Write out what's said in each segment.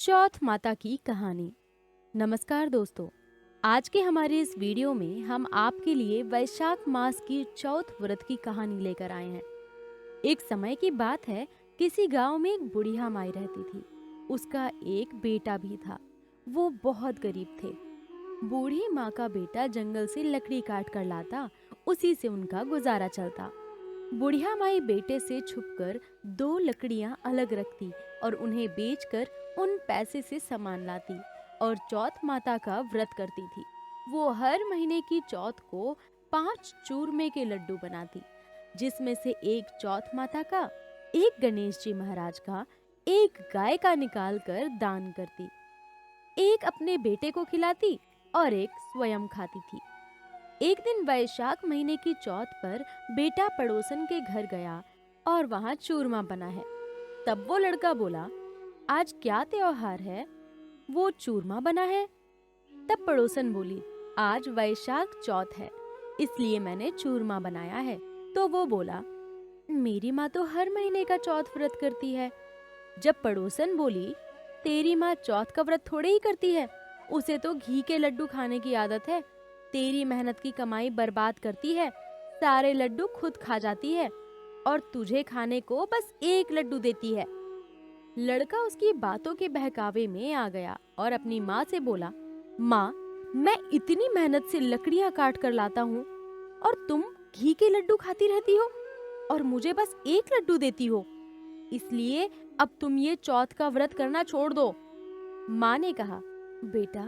चौथ माता की कहानी। नमस्कार दोस्तों, आज के हमारे इस वीडियो में हम आपके लिए वैशाख मास की चौथ व्रत की कहानी लेकर आए हैं। एक समय की बात है, किसी गांव में एक बुढ़िया माई रहती थी। उसका एक बेटा भी था। वो बहुत गरीब थे। बूढ़ी माँ का बेटा जंगल से लकड़ी काट कर लाता, उसी से उनका गुजारा चलता। बुढ़िया माई बेटे से छुपकर दो लकड़ियां अलग रखती और उन्हें बेचकर उन पैसे से सामान लाती और चौथ माता का व्रत करती थी। वो हर महीने की चौथ को 5 चूरमे के लड्डू बनाती, जिसमें से एक चौथ माता का, एक गणेश जी महाराज का, एक गाय का निकाल कर दान करती। एक अपने बेटे को खिलाती और एक स्वयं खाती थी। एक दिन वैशाख महीने की चौथ पर बेटा पड़ोसन के घर गया और वहां चूरमा बना है। तब वो लड़का बोला, आज क्या त्योहार है? वो चूरमा बना है। तब पड़ोसन बोली, आज वैशाख चौथ है, इसलिए मैंने चूरमा बनाया है। तो वो बोला, मेरी माँ तो हर महीने का चौथ व्रत करती है। जब पड़ोसन बोली, तेरी माँ चौथ का व्रत थोड़े ही करती है, उसे तो घी के लड्डू खाने की आदत है। तेरी मेहनत की कमाई बर्बाद करती है, सारे लड्डू खुद खा जाती है और तुझे खाने को बस एक लड्डू देती है। लड़का उसकी बातों के बहकावे में आ गया और अपनी माँ से बोला, माँ, मैं इतनी मेहनत से लकड़ियाँ काट कर लाता हूँ और तुम घी के लड्डू खाती रहती हो और मुझे बस एक लड्डू देती हो, इसलिए अब तुम ये चौथ का व्रत करना छोड़ दो। माँ ने कहा, बेटा,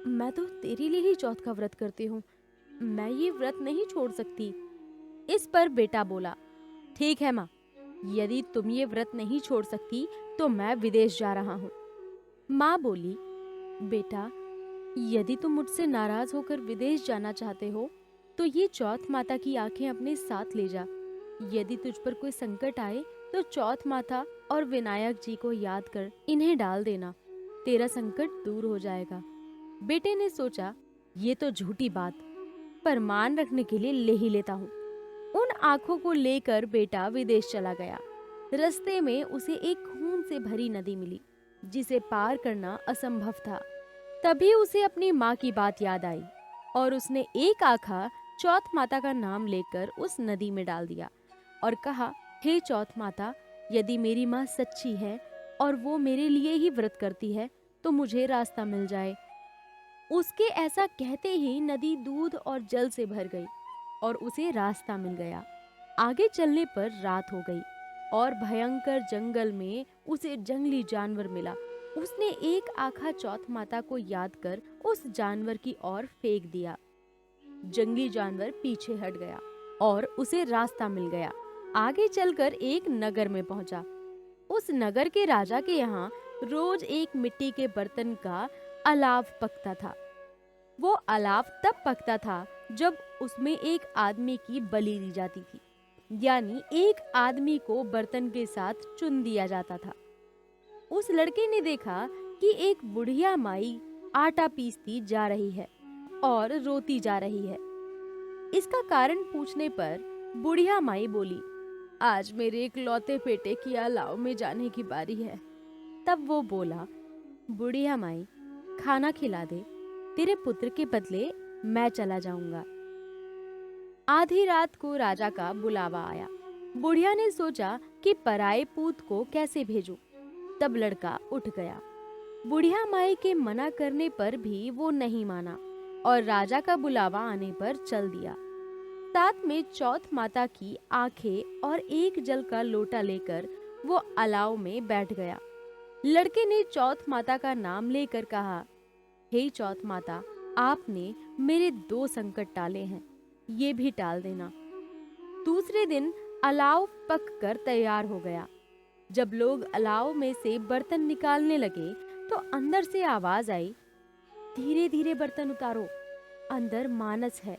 मैं तो तेरे लिए ही चौथ का व्रत करती हूँ, मैं ये व्रत नहीं छोड़ सकती। इस पर बेटा बोला, ठीक है माँ, यदि तुम ये व्रत नहीं छोड़ सकती तो मैं विदेश जा रहा हूँ। माँ बोली, बेटा, यदि तुम मुझसे नाराज होकर विदेश जाना चाहते हो तो ये चौथ माता की आंखें अपने साथ ले जा। यदि तुझ पर कोई संकट आए तो चौथ माता और विनायक जी को याद कर इन्हें डाल देना, तेरा संकट दूर हो जाएगा। बेटे ने सोचा, ये तो झूठी बात, पर मान रखने के लिए ले ही लेता हूँ। उन आंखों को लेकर बेटा विदेश चला गया। रास्ते में उसे एक खून से भरी नदी मिली, जिसे पार करना असंभव था। तभी उसे अपनी माँ की बात याद आई और उसने एक आंखा चौथ माता का नाम लेकर उस नदी में डाल दिया और कहा, हे चौथ माता, यदि मेरी माँ सच्ची है और वो मेरे लिए ही व्रत करती है तो मुझे रास्ता मिल जाए। उसके ऐसा कहते ही नदी दूध और जल से भर गई और उसे रास्ता मिल गया। आगे चलने पर रात हो गई और भयंकर जंगल में उसे जंगली जानवर मिला। उसने एक आंखा चौथ माता को याद कर उस जानवर की ओर फेंक दिया। जंगली जानवर पीछे हट गया और उसे रास्ता मिल गया। आगे चलकर एक नगर में पहुंचा। उस नगर के राजा के यहाँ रोज एक मिट्टी के बर्तन का अलाव पकता था। वो अलाव तब पकता था जब उसमें एक आदमी की बलि दी जाती थी, यानी एक आदमी को बर्तन के साथ चुन दिया जाता था। उस लड़के ने देखा कि एक बुढ़िया माई आटा पीसती जा रही है और रोती जा रही है। इसका कारण पूछने पर बुढ़िया माई बोली, आज मेरे इकलौते बेटे की अलाव में जाने की बारी है। तब वो बोला, बुढ़िया माई, खाना खिला दे, तेरे पुत्र के बदले मैं चला जाऊंगा। आधी रात को राजा का बुलावा आया। बुढ़िया ने सोचा कि पराये पूत को कैसे भेजूं। तब लड़का उठ गया। बुढ़िया माई के मना करने पर भी वो नहीं माना और राजा का बुलावा आने पर चल दिया। साथ में चौथ माता की आंखें और एक जल का लोटा लेकर वो अलाव में बैठ गया। लड़के ने चौथ माता का नाम लेकर कहा, हे चौथ माता, आपने मेरे 2 संकट टाले हैं, ये भी टाल देना। दूसरे दिन अलाव पक कर तैयार हो गया। जब लोग अलाव में से बर्तन निकालने लगे तो अंदर से आवाज आई, धीरे धीरे बर्तन उतारो, अंदर मानस है।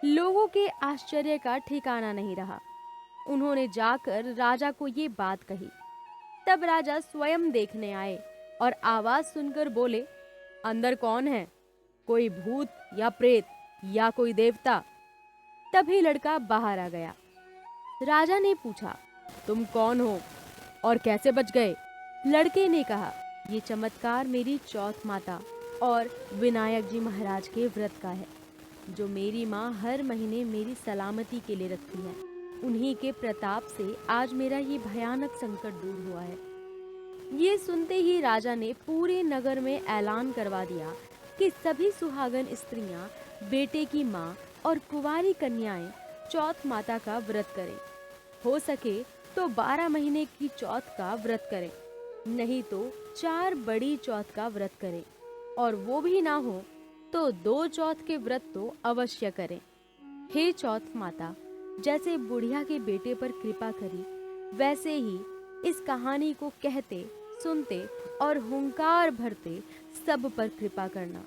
लोगों के आश्चर्य का ठिकाना नहीं रहा। उन्होंने जाकर राजा को ये बात कही। तब राजा स्वयं देखने आए और आवाज सुनकर बोले, अंदर कौन है? कोई भूत या प्रेत या कोई देवता? तभी लड़का बाहर आ गया। राजा ने पूछा, तुम कौन हो और कैसे बच गए? लड़के ने कहा, ये चमत्कार मेरी चौथ माता और विनायक जी महाराज के व्रत का है, जो मेरी माँ हर महीने मेरी सलामती के लिए रखती है। उन्हीं के प्रताप से आज मेरा ये भयानक संकट दूर हुआ है। ये सुनते ही राजा ने पूरे नगर में ऐलान करवा दिया कि सभी सुहागन स्त्रियां, बेटे की माँ और कुंवारी कन्याएं चौथ माता का व्रत करें। हो सके तो 12 महीने की चौथ का व्रत करें, नहीं तो 4 बड़ी चौथ का व्रत करें, और वो भी ना हो तो 2 चौथ के व्रत तो अवश्य करें। हे चौथ माता, जैसे बुढ़िया के बेटे पर कृपा करी, वैसे ही इस कहानी को कहते, सुनते और हुंकार भरते सब पर कृपा करना।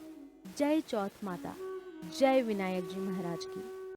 जय चौथ माता, जय विनायक जी महाराज की।